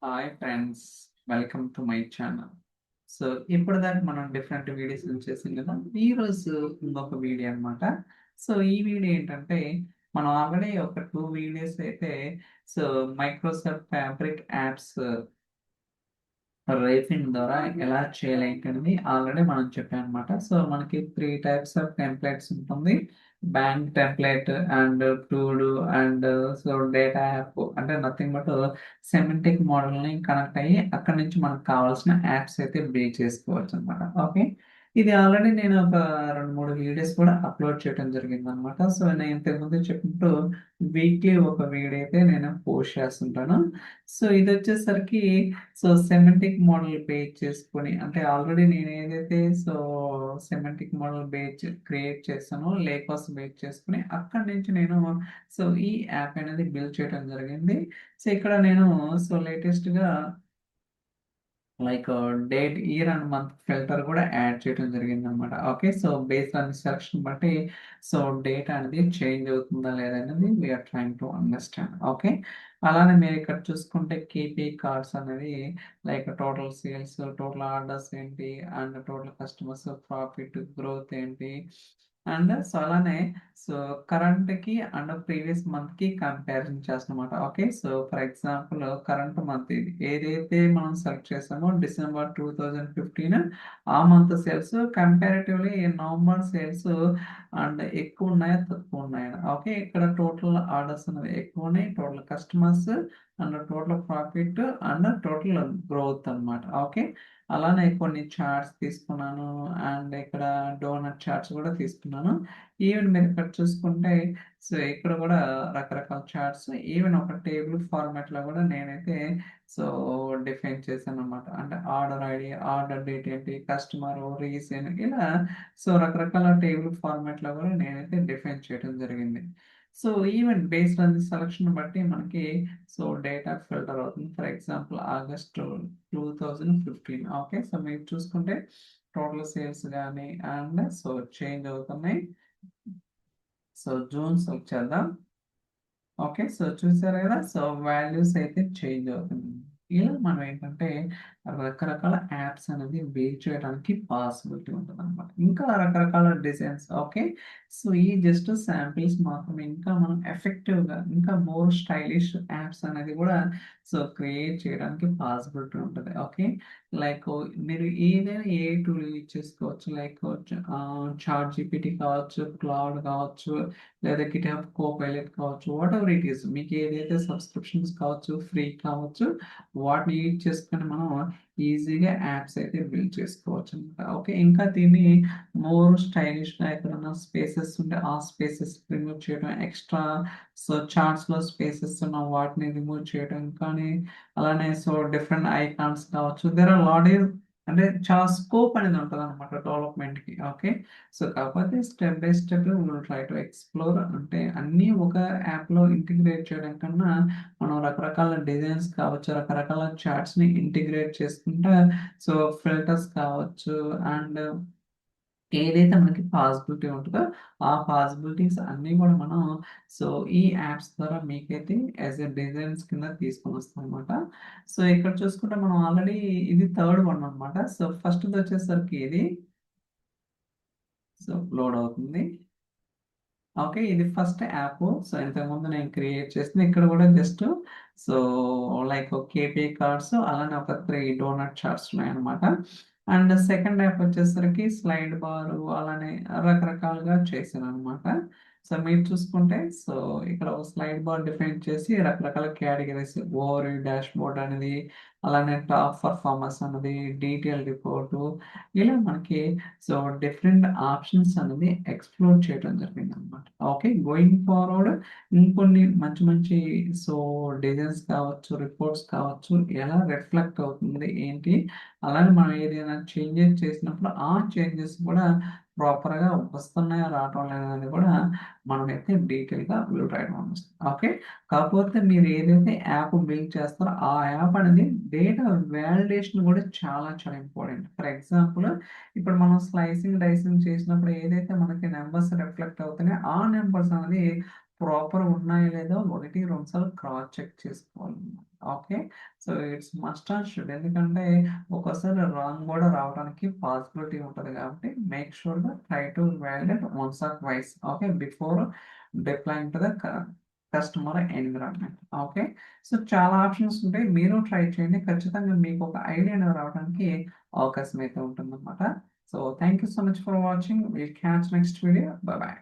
Hi friends, welcome to my channel. So ఇప్పటిదాకా మనం different videos చేసాం కదా. ఈరోజు ఇంకొక వీడియో అన్నమాట. సో ఈ వీడియో ఏంటంటే, మనం ఆల్రెడీ ఒక 2 వీడియోస్ అయితే సో మైక్రోసాఫ్ట్ ఫ్యాబ్రిక్ యాప్స్ రైఫింగ్ ద్వారా ఎలా చేయాలి ఏంటనేది ఆల్రెడీ మనం చెప్పాం అనమాట. సో మనకి 3 టైప్స్ ఆఫ్ టెంప్లెట్స్ ఉంటుంది. బ్యాంక్ టెంప్లెట్ అండ్ టూడ్ అండ్ సో డేటా యాప్ అంటే నథింగ్ బట్ సెమెటిక్ మోడల్ ని కనెక్ట్ అయ్యి అక్కడ నుంచి మనకు కావాల్సిన యాప్స్ అయితే బిల్డ్ చేసుకోవచ్చు అనమాట. ఓకే, ఇది ఆల్రెడీ నేను ఒక 2-3 వీడియోస్ కూడా అప్లోడ్ చేయడం జరిగింది అనమాట. సో నేను ఇంతకుముందు చెప్పినట్టు వీక్లీ ఒక వీడియో అయితే నేను పోస్ట్ చేస్తుంటాను. సో ఇది వచ్చేసరికి సో సెమెటిక్ మోడల్ బేస్ చేసుకొని, అంటే ఆల్రెడీ నేను ఏదైతే so Semitic model base create చేస్తానో లేకోస్ బేస్ చేసుకుని అక్కడి నుంచి నేను సో ఈ యాప్ అనేది బిల్డ్ చేయడం జరిగింది. సో ఇక్కడ నేను సో లేటెస్ట్ గా like date, year and month filter కూడా యాడ్ చేయడం జరిగింది అనమాట. Okay, so based on selection బట్టి సో డేట్ అనేది చేంజ్ అవుతుందా లేదా అనేది we're trying to understand. Okay, అలానే మీరు ఇక్కడ చూసుకుంటే కేపీ కార్డ్స్ అనేది like total sales, total orders ఏంటి, and total customers, profit growth ఏంటి, అండ్ సో అలానే సో కరెంట్ కి అండ్ ప్రీవియస్ మంత్ కి కంపారిజన్ చేస్తామన్నమాట. Okay, so for example current month ఇది ఏదైతే మనం సెలెక్ట్ చేసామో December 2015, ఆ month sales comparatively November sales and ఎక్కువ ఉన్నాయా తక్కువ ఉన్నాయా. ఓకే, ఇక్కడ టోటల్ ఆర్డర్స్ అనేది ఎక్కువ ఉన్నాయి, total customers and total profit and total growth అన్నమాట. ఓకే, అలానే కొన్ని చార్ట్స్ తీసుకున్నాను అండ్ ఇక్కడ డోనట్ చార్ట్స్ కూడా తీసుకున్నాను. ఈవెన్ మీరు ఇక్కడ చూసుకుంటే సో ఇక్కడ కూడా రకరకాల చార్ట్స్, ఈవెన్ ఒక టేబుల్ ఫార్మాట్ లో కూడా నేనైతే సో డిఫైన్ చేశాను అనమాట. అంటే ఆర్డర్ ఐడి, ఆర్డర్ డేట్ ఏంటి, కస్టమర్, రీజన్, ఇలా సో రకరకాల టేబుల్ ఫార్మాట్ లో కూడా నేనైతే డిఫైన్ చేయడం జరిగింది. So even based on the selection బట్టి మనకి సో డేటా ఫిల్టర్ అవుతుంది. For example August 2015. Okay, so మీరు చూసుకుంటే టోటల్ సేల్స్ కానీ అండ్ సో చేంజ్ అవుతున్నాయి. సో జూన్ సెలెక్ట్ చేద్దాం. ఓకే, సో చూసారు కదా, సో వాల్యూస్ అయితే చేంజ్ అవుతుంది. ఇలా మనం ఏంటంటే రకరకాల యాప్స్ అనేది బిల్డ్ చేయడానికి పాసిబిలిటీ ఉంటుంది అనమాట. ఇంకా రకరకాల డిజైన్స్. ఓకే, సో ఈ జస్ట్ శాంపిల్స్ మాత్రమే. ఇంకా మనం ఎఫెక్టివ్గా ఇంకా మోర్ స్టైలిష్ యాప్స్ అనేది కూడా సో క్రియేట్ చేయడానికి పాసిబిలిటీ ఉంటుంది. ఓకే, లైక్ మీరు ఏదైనా ఏ టూల్ యూజ్ చేసుకోవచ్చు. లైక్ చాట్ జీపీటీ కావచ్చు, క్లౌడ్ కావచ్చు, లేదా గిటాబ్ కోపైలట్ కావచ్చు, వాట్ ఎవర్ ఇట్ ఈస్, మీకు ఏదైతే సబ్స్క్రిప్షన్స్ కావచ్చు, ఫ్రీ కావచ్చు, వాటిని యూజ్ చేసుకొని మనం ఈజీగా యాప్స్ అయితే బిల్డ్ చేసుకోవచ్చు అనమాట. ఓకే, ఇంకా దీన్ని మోర్ స్టైలిష్గా ఎక్కడైనా స్పేసెస్ ఉంటే ఆ స్పేసెస్ రిమూవ్ చేయడం, ఎక్స్ట్రా సో చార్ట్స్లో స్పేసెస్ ఉన్న వాటిని రిమూవ్ చేయడం కానీ, అలానే సో డిఫరెంట్ ఐకాన్స్ కావచ్చు. దేర్ ఆర్ లాట్, అంటే చాలా స్కోప్ అనేది ఉంటుంది అనమాట డెవలప్మెంట్కి. ఓకే, సో కాకపోతే step by step will try to explore. అంటే అన్నీ ఒక యాప్లో ఇంటిగ్రేట్ చేయడం కన్నా మనం రకరకాల డిజైన్స్ కావచ్చు, రకరకాల చార్ట్స్ని ఇంటిగ్రేట్ చేసుకుంటే సో ఫిల్టర్స్ కావచ్చు అండ్ ఏదైతే మనకి పాసిబిలిటీ ఉంటుందో ఆ పాసిబిలిటీస్ అన్నీ కూడా మనం సో ఈ యాప్స్ ద్వారా మీకైతే యాజ్ ఎ డిజైన్స్ కింద తీసుకొని వస్తాం అనమాట. సో ఇక్కడ చూసుకుంటే మనం ఆల్రెడీ ఇది థర్డ్ వన్ అనమాట. సో ఫస్ట్ వచ్చేసరికి ఇది సో లోడ్ అవుతుంది. ఓకే, ఇది ఫస్ట్ యాప్. సో ఇంతకుముందు నేను క్రియేట్ చేసింది. ఇక్కడ కూడా just so like KP cards అలానే ఒక 3 డోనట్ చార్ట్స్ ఉన్నాయి అనమాట. అండ్ సెకండ్ యాప్ వచ్చేసరికి స్లైడ్ బార్, అలానే రకరకాలుగా చేశాను అనమాట. సో మీరు చూసుకుంటే సో ఇక్కడ ఒక స్లైడ్ బార్ డిఫైన్ చేసి రకరకాల కేటగిరీస్, ఓవర్ డాష్ బోర్డ్ అనేది, అలానే టాప్ పర్ఫార్మన్స్ అనేది, డీటెయిల్ రిపోర్టు, ఇలా మనకి సో డిఫరెంట్ ఆప్షన్స్ అనేది ఎక్స్ప్లోర్ చేయడం జరిగింది అనమాట. ఓకే, గోయింగ్ ఫార్వర్డ్ ఇంకొన్ని మంచి మంచి సో డిజైన్స్ కావచ్చు, రిపోర్ట్స్ కావచ్చు, ఎలా రిఫ్లెక్ట్ అవుతుంది ఏంటి, అలానే మనం ఏదైనా చేంజెస్ చేసినప్పుడు ఆ చేంజెస్ కూడా ప్రాపర్గా వస్తున్నాయా రావటం లేదని కూడా మనమైతే డీటెయిల్గా వ్యూ రాయడం వస్తుంది. ఓకే, కాకపోతే మీరు ఏదైతే యాప్ బిల్డ్ చేస్తారో ఆ యాప్ అనేది డేటా వ్యాలిడేషన్ కూడా చాలా చాలా ఇంపార్టెంట్. ఫర్ ఎగ్జాంపుల్ ఇప్పుడు మనం స్లైసింగ్ డైసింగ్ చేసినప్పుడు ఏదైతే మనకి నెంబర్స్ రిఫ్లెక్ట్ అవుతున్నాయో ఆ నెంబర్స్ అనేది ప్రాపర్ ఉన్నాయో లేదో 1-2 సార్లు క్రాస్ చెక్ చేసుకోవాలి. Okay, so it's must and should, ఎందుకంటే ఒక్కోసారి రాంగ్ కూడా రావడానికి పాసిబిలిటీ ఉంటుంది కాబట్టి మేక్ షూర్ గా try to validate once or twice, okay, before deploying to the customer environment. Okay, so చాలా ఆప్షన్స్ ఉంటాయి, మీరు ట్రై చేయండి, ఖచ్చితంగా మీకు ఒక ఐడియా రావడానికి అవకాశం అయితే ఉంటుందన్నమాట. So thank you so much for watching, will catch next video, bye bye.